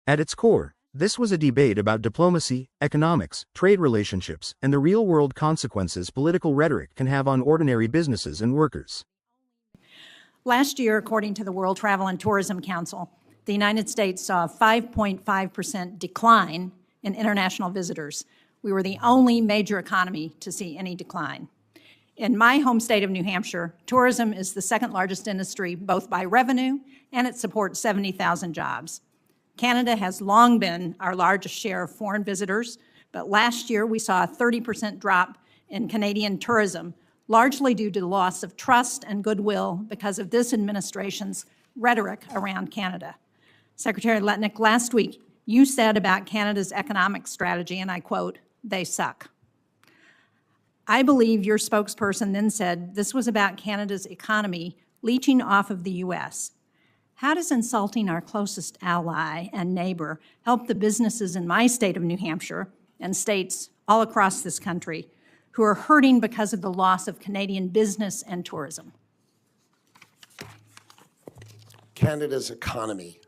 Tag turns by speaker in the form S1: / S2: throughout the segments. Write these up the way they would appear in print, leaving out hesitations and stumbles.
S1: At its core, this was a debate about diplomacy, economics, trade relationships, and the real-world consequences political rhetoric can have on ordinary businesses and workers.
S2: Last year, according to the World Travel and Tourism Council, the United States saw a 5.5% decline in international visitors. We were the only major economy to see any decline. In my home state of New Hampshire, tourism is the second largest industry, both by revenue, and it supports 70,000 jobs. Canada has long been our largest share of foreign visitors, but last year we saw a 30% drop in Canadian tourism, largely due to the loss of trust and goodwill because of this administration's rhetoric around Canada. Secretary Lutnick, last week you said about Canada's economic strategy, and I quote, "They suck." I believe your spokesperson then said this was about Canada's economy leeching off of the U.S. How does insulting our closest ally and neighbor help the businesses in my state of New Hampshire and states all across this country who are hurting because of the loss of Canadian business and tourism?
S3: Canada's economy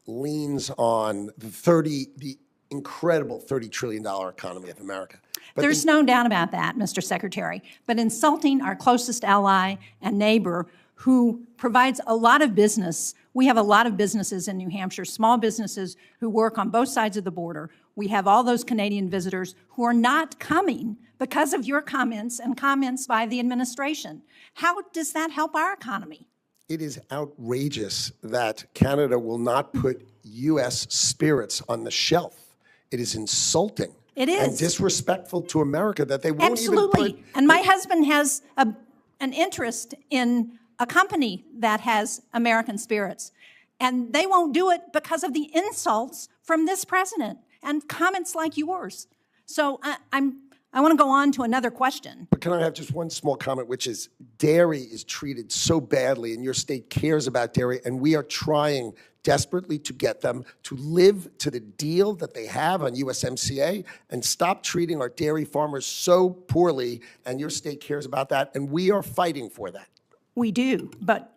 S3: leans on the incredible $30 trillion economy of America. But
S2: there's no doubt about that, Mr. Secretary. But insulting our closest ally and neighbor who provides a lot of business. We have a lot of businesses in New Hampshire, small businesses who work on both sides of the border. We have all those Canadian visitors who are not coming because of your comments and comments by the administration. How does that help our economy?
S3: It is outrageous that Canada will not put U.S. spirits on the shelf. It is insulting.
S2: It is.
S3: And disrespectful to America that they won't
S2: Absolutely.
S3: even put...
S2: And my husband has an interest in a company that has American spirits. And they won't do it because of the insults from this president and comments like yours. So I want to go on to another question.
S3: But can I have just one small comment, which is dairy is treated so badly, and your state cares about dairy, and we are trying desperately to get them to live to the deal that they have on USMCA and stop treating our dairy farmers so poorly, and your state cares about that, and we are fighting for that.
S2: We do, but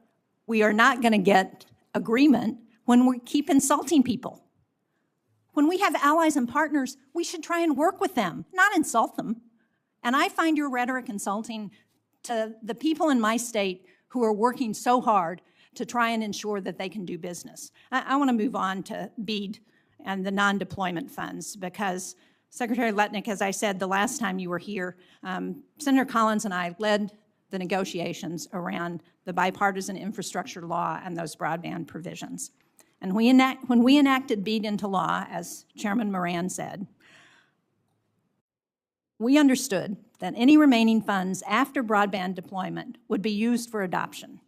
S2: we are not going to get agreement when we keep insulting people. When we have allies and partners, we should try and work with them, not insult them. And I find your rhetoric insulting to the people in my state who are working so hard to try and ensure that they can do business. I want to move on to BEAD and the non-deployment funds because Secretary Lutnick, as I said the last time you were here, Senator Collins and I led the negotiations around the bipartisan infrastructure law and those broadband provisions. And when we enacted BEAD into law, as Chairman Moran said, we understood that any remaining funds after broadband deployment would be used for adoption.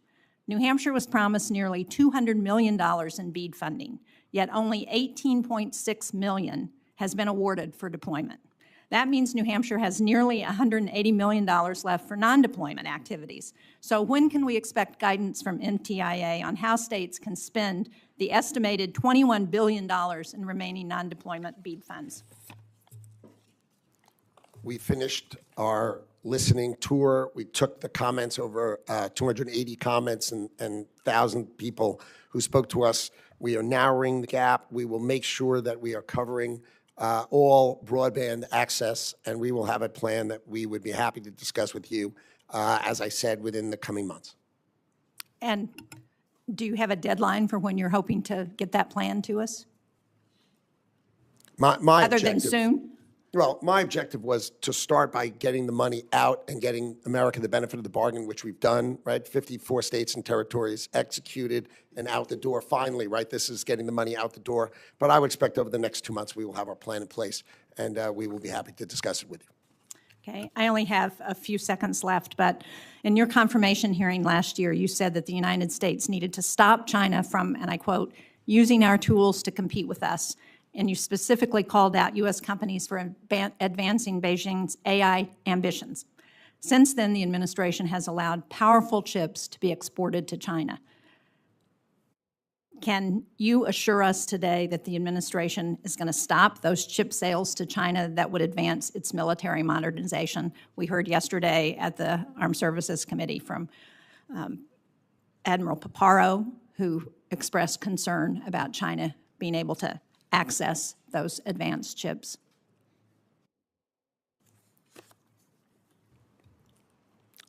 S2: New Hampshire was promised nearly $200 million in BEAD funding, yet only $18.6 million has been awarded for deployment. That means New Hampshire has nearly $180 million left for non-deployment activities. So when can we expect guidance from NTIA on how states can spend the estimated $21 billion in remaining non-deployment BEAD funds?
S3: We finished our listening tour. We took the comments, over 280 comments and 1,000 people who spoke to us. We are narrowing the gap. We will make sure that we are covering all broadband access, and we will have a plan that we would be happy to discuss with you, as I said, within the coming months.
S2: And do you have a deadline for when you're hoping to get that plan to us?
S3: My
S2: Other than soon?
S3: Well, my objective was to start by getting the money out and getting America the benefit of the bargain, which we've done, right? 54 states and territories executed and out the door finally, right? This is getting the money out the door. But I would expect over the next 2 months we will have our plan in place, and we will be happy to discuss it with you.
S2: Okay, I only have a few seconds left, but in your confirmation hearing last year, you said that the United States needed to stop China from, and I quote, using our tools to compete with us. And you specifically called out U.S. companies for advancing Beijing's AI ambitions. Since then, the administration has allowed powerful chips to be exported to China. Can you assure us today that the administration is going to stop those chip sales to China that would advance its military modernization? We heard yesterday at the Armed Services Committee from Admiral Paparo, who expressed concern about China being able to access those advanced chips.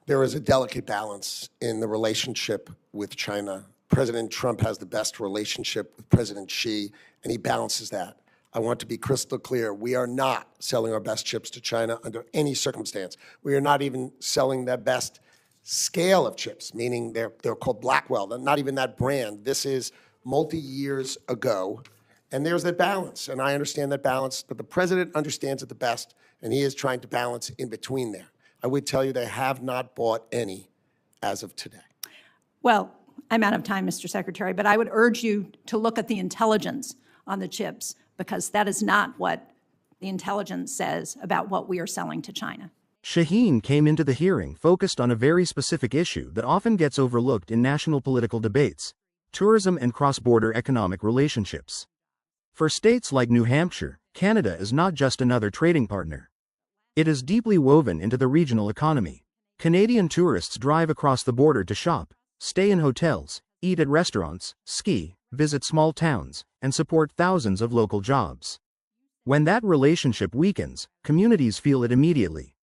S3: There is a delicate balance in the relationship with China. President Trump has the best relationship with President Xi, and he balances that. I want to be crystal clear. We are not selling our best chips to China under any circumstance. We are not even selling the best scale of chips, meaning they're called Blackwell. They're not even that brand. This is multi-years ago, and there's that balance, and I understand that balance, but the president understands it the best, and he is trying to balance in between there. I would tell you they have not bought any as of today.
S2: Well, I'm out of time, Mr. Secretary, but I would urge you to look at the intelligence on the chips, because that is not what the intelligence says about what we are selling to China.
S1: Shaheen came into the hearing focused on a very specific issue that often gets overlooked in national political debates: tourism and cross-border economic relationships. For states like New Hampshire, Canada is not just another trading partner. It is deeply woven into the regional economy. Canadian tourists drive across the border to shop, stay in hotels, eat at restaurants, ski, visit small towns, and support thousands of local jobs. When that relationship weakens, communities feel it immediately.